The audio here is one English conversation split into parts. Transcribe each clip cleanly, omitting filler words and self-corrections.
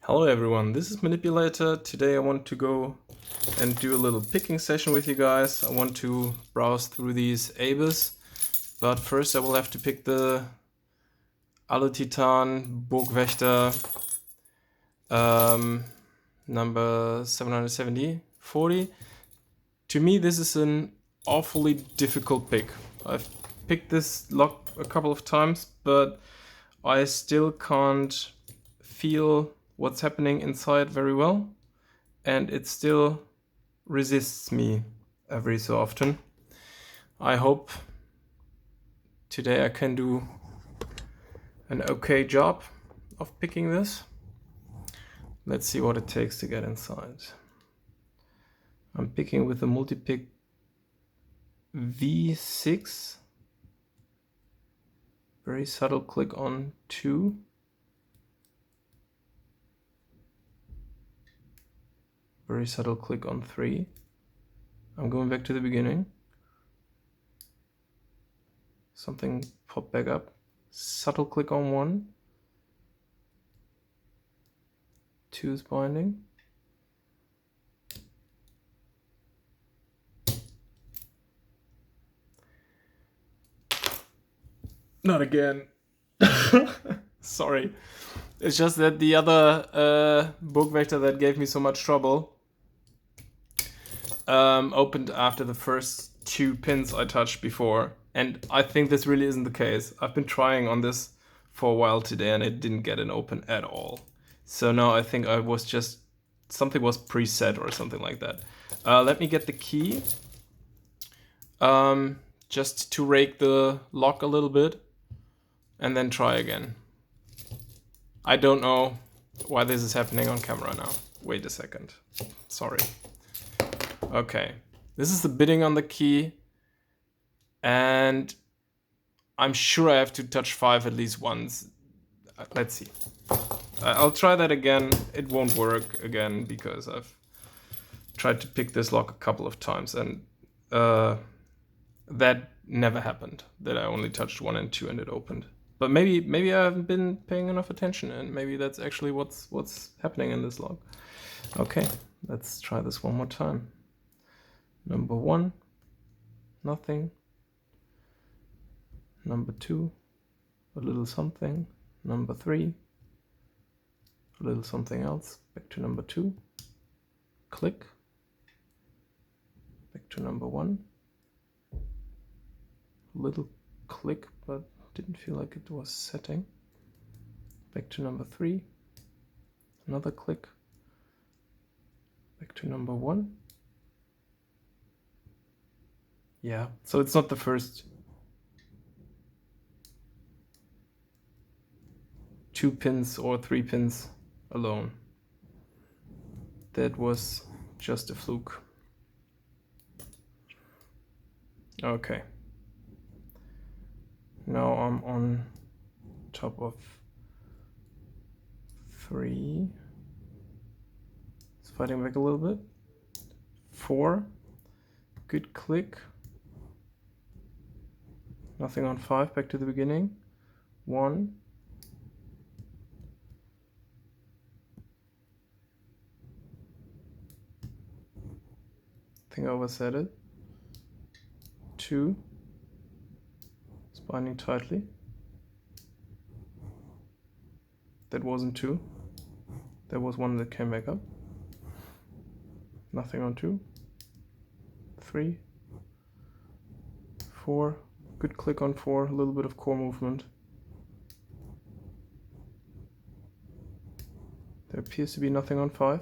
Hello everyone, this is Manipulator. Today I want to go and do a little picking session with you guys. I want to browse through these ABIS, but first I will have to pick the Alu-Titan Burgwächter number 770 40. To me this is an awfully difficult pick. I've picked this lock a couple of times, but I still can't feel what's happening inside very well, and it still resists me every so often. I hope today I can do an okay job of picking this. Let's see what it takes to get inside. I'm picking with the multi-pick V6. Very subtle click on 2. Very subtle click on 3. I'm going back to the beginning. Something popped back up. Subtle click on 1. 2 is binding. Not again. Sorry. It's just that the other Burgwächter that gave me so much trouble opened after the first 2 pins I touched before. And I think this really isn't the case. I've been trying on this for a while today and it didn't get an open at all. So now I think I was just... something was preset or something like that. Let me get the key. Just to rake the lock a little bit. And then try again. I don't know why this is happening on camera now. Wait a second. Sorry. Okay. This is the bidding on the key. And I'm sure I have to touch 5 at least once. Let's see. I'll try that again. It won't work again because I've tried to pick this lock a couple of times and that never happened. That I only touched 1 and 2 and it opened. But maybe I haven't been paying enough attention, and maybe that's actually what's happening in this log. Okay, let's try this one more time. Number 1, nothing. Number 2, a little something. Number 3, a little something else. Back to number 2. Click. Back to number 1. Little click, but didn't feel like it was setting. Back to number 3. Another click. Back to number 1. Yeah, so it's not the first 2 pins or 3 pins alone. That was just a fluke. Okay. Now I'm on top of 3. It's fighting back a little bit. 4. Good click. Nothing on 5. Back to the beginning. 1. I think I overset it. 2. It's binding tightly. That wasn't 2. There was 1 that came back up. Nothing on 2. 3. 4. Good click on 4. A little bit of core movement. There appears to be nothing on 5.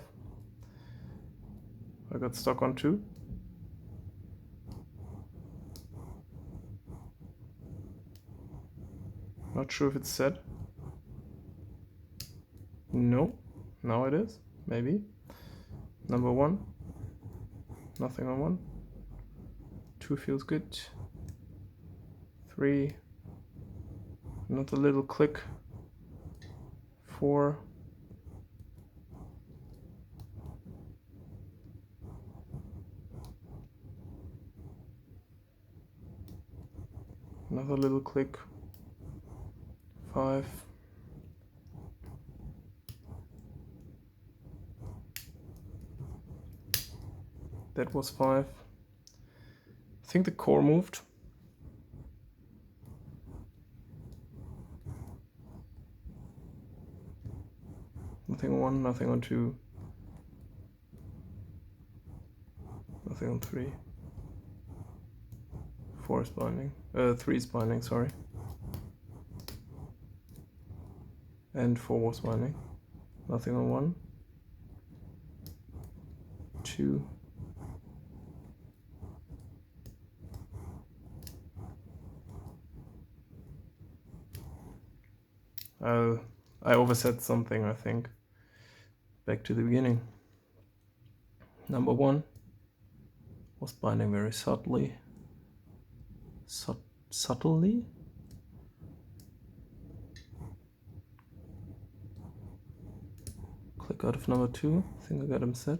I got stuck on 2. Not sure if it's set. No. Now it is. Maybe. Number 1. Nothing on 1. 2 feels good. 3. Another little click. 4. Another little click. 5. that was 5. I think the core moved. Nothing on 1, nothing on 2. Nothing on 3. 4 is binding. 3 is binding, sorry. And 4 was binding. Nothing on 1. 2. I overset something, I think. Back to the beginning. Number 1 was binding very subtly. Subtly? Click out of number 2. I think I got him set.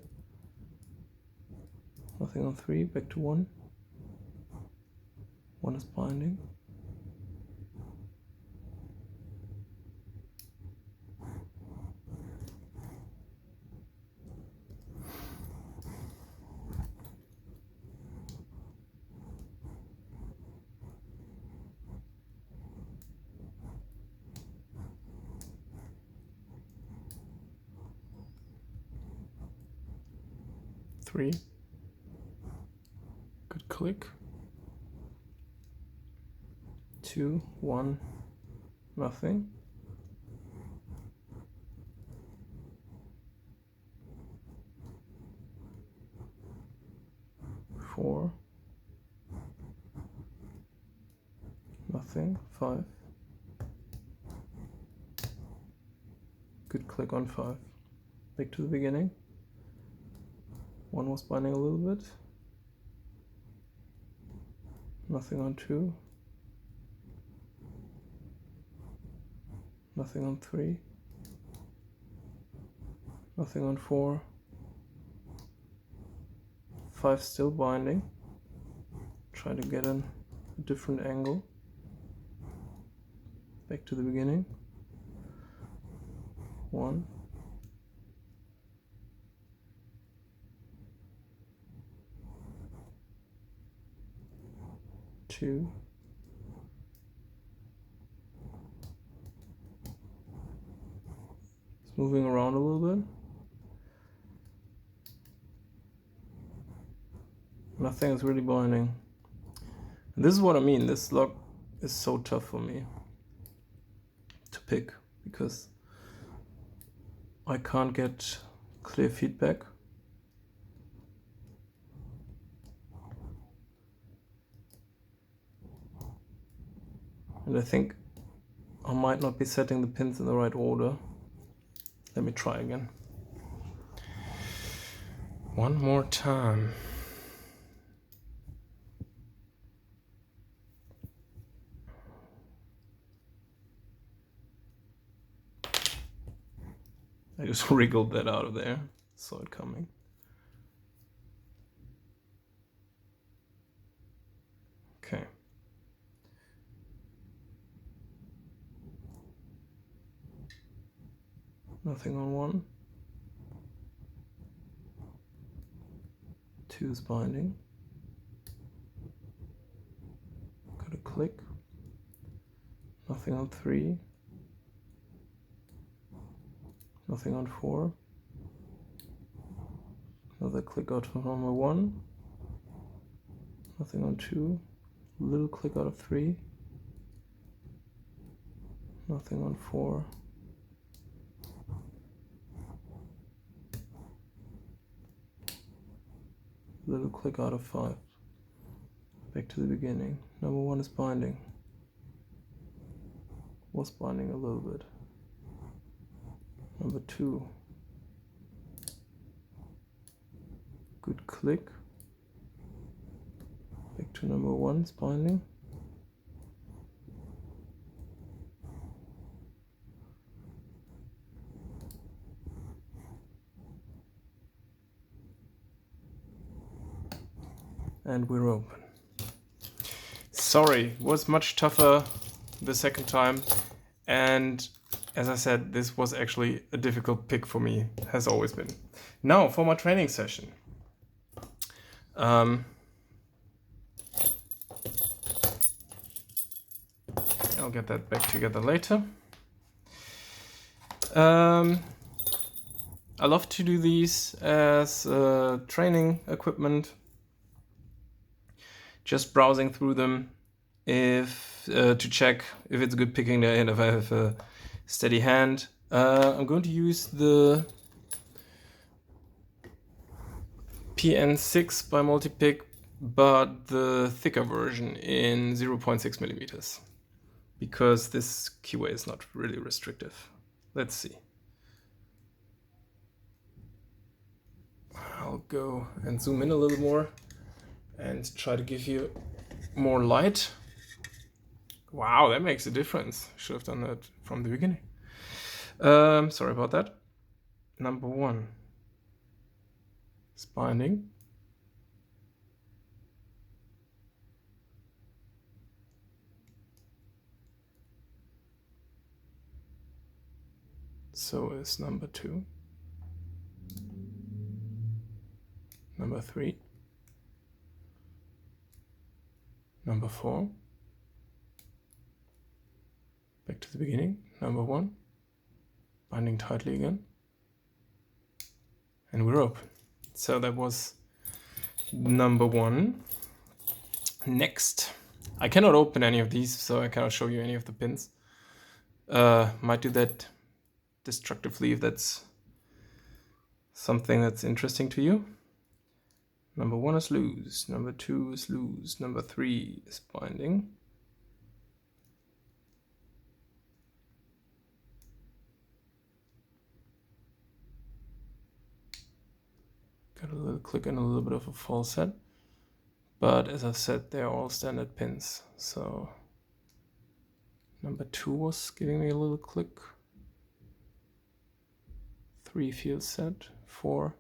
Nothing on 3. Back to 1. 1 is binding. Three. Good click. 2, 1, nothing. 4, nothing. 5. Good click on 5. Back to the beginning. 1 was binding a little bit. Nothing on 2. Nothing on 3. Nothing on 4. 5 still binding. Try to get a different angle. Back to the beginning. 1. 2. It's moving around a little bit. Nothing is really binding. And this is what I mean. This lock is so tough for me to pick because I can't get clear feedback. And I think I might not be setting the pins in the right order. Let me try again. One more time. I just wriggled that out of there. Saw it coming. Okay. Nothing on 1. 2 is binding. Got a click. Nothing on 3. Nothing on 4. Another click out of number 1. Nothing on 2. Little click out of 3. Nothing on 4. Little click out of 5. Back to the beginning. Number 1 is binding. Was binding a little bit. Number 2. Good click. Back to number 1 is binding. And we're open. Sorry, it was much tougher the second time, and as I said, this was actually a difficult pick for me, has always been. Now for my training session. I'll get that back together later. I love to do these as training equipment, just browsing through them if to check if it's good picking there and if I have a steady hand. I'm going to use the PN6 by Multipick, but the thicker version in 0.6 millimeters, because this keyway is not really restrictive. Let's see. I'll go and zoom in a little more and try to give you more light. Wow, that makes a difference. Should have done that from the beginning. Sorry about that. Number 1 is binding. So is number 2. Number 3. Number 4. Back to the beginning. Number 1. Binding tightly again. And we're open. So that was number 1. Next. I cannot open any of these, so I cannot show you any of the pins. Might do that destructively if that's something that's interesting to you. Number 1 is loose, number 2 is loose, number 3 is binding. Got a little click and a little bit of a false set. But as I said, they're all standard pins. So number 2 was giving me a little click. 3 feels set, 4.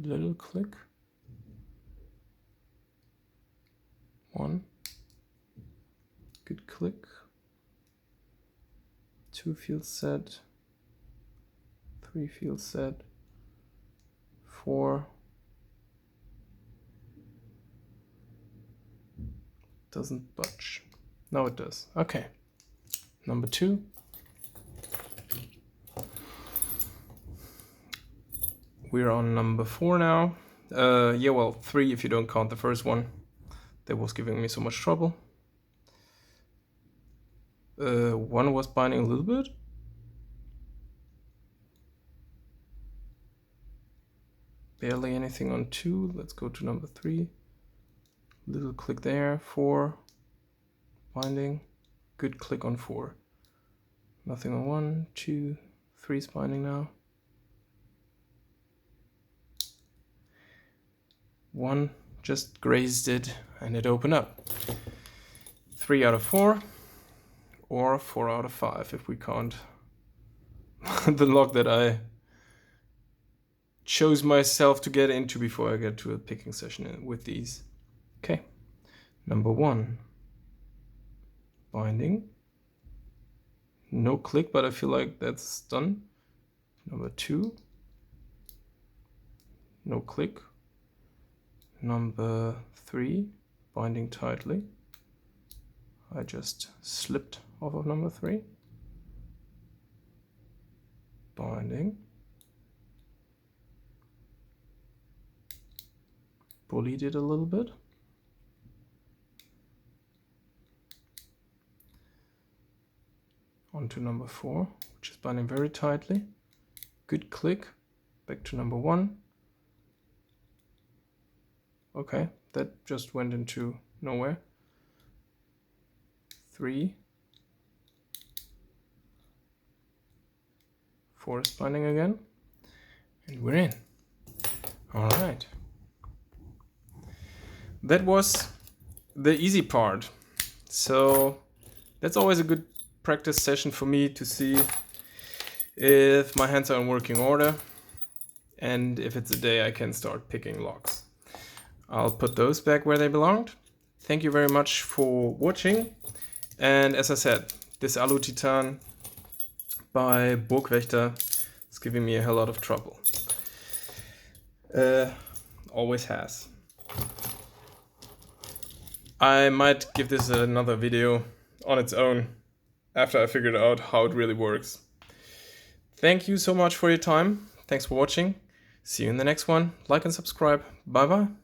Little click. 1. Good click. 2 feels set. 3 feels set. 4. Doesn't budge. Now it does. Okay. Number 2. We're on number 4 now. Yeah, well, 3 if you don't count the first one. That was giving me so much trouble. 1 was binding a little bit. Barely anything on 2. Let's go to number 3. Little click there. 4. Binding. Good click on 4. Nothing on 1, 2, 3 is binding now. 1 just grazed it and it opened up. 3 out of 4 or 4 out of 5 if we count the lock that I chose myself to get into before I get to a picking session with these. Okay, number 1, binding. No click, but I feel like that's done. Number 2, no click. Number 3, binding tightly. I just slipped off of number 3. Binding. Bullied it a little bit. On to number 4, which is binding very tightly. Good click. Back to number 1. Okay, that just went into nowhere. 3. 4 is binding again. And we're in. All right. That was the easy part. So that's always a good practice session for me to see if my hands are in working order and if it's a day I can start picking locks. I'll put those back where they belonged. Thank you very much for watching. And as I said, this Alu Titan by Burgwächter is giving me a hell lot of trouble. Always has. I might give this another video on its own after I figured out how it really works. Thank you so much for your time. Thanks for watching. See you in the next one. Like and subscribe. Bye bye.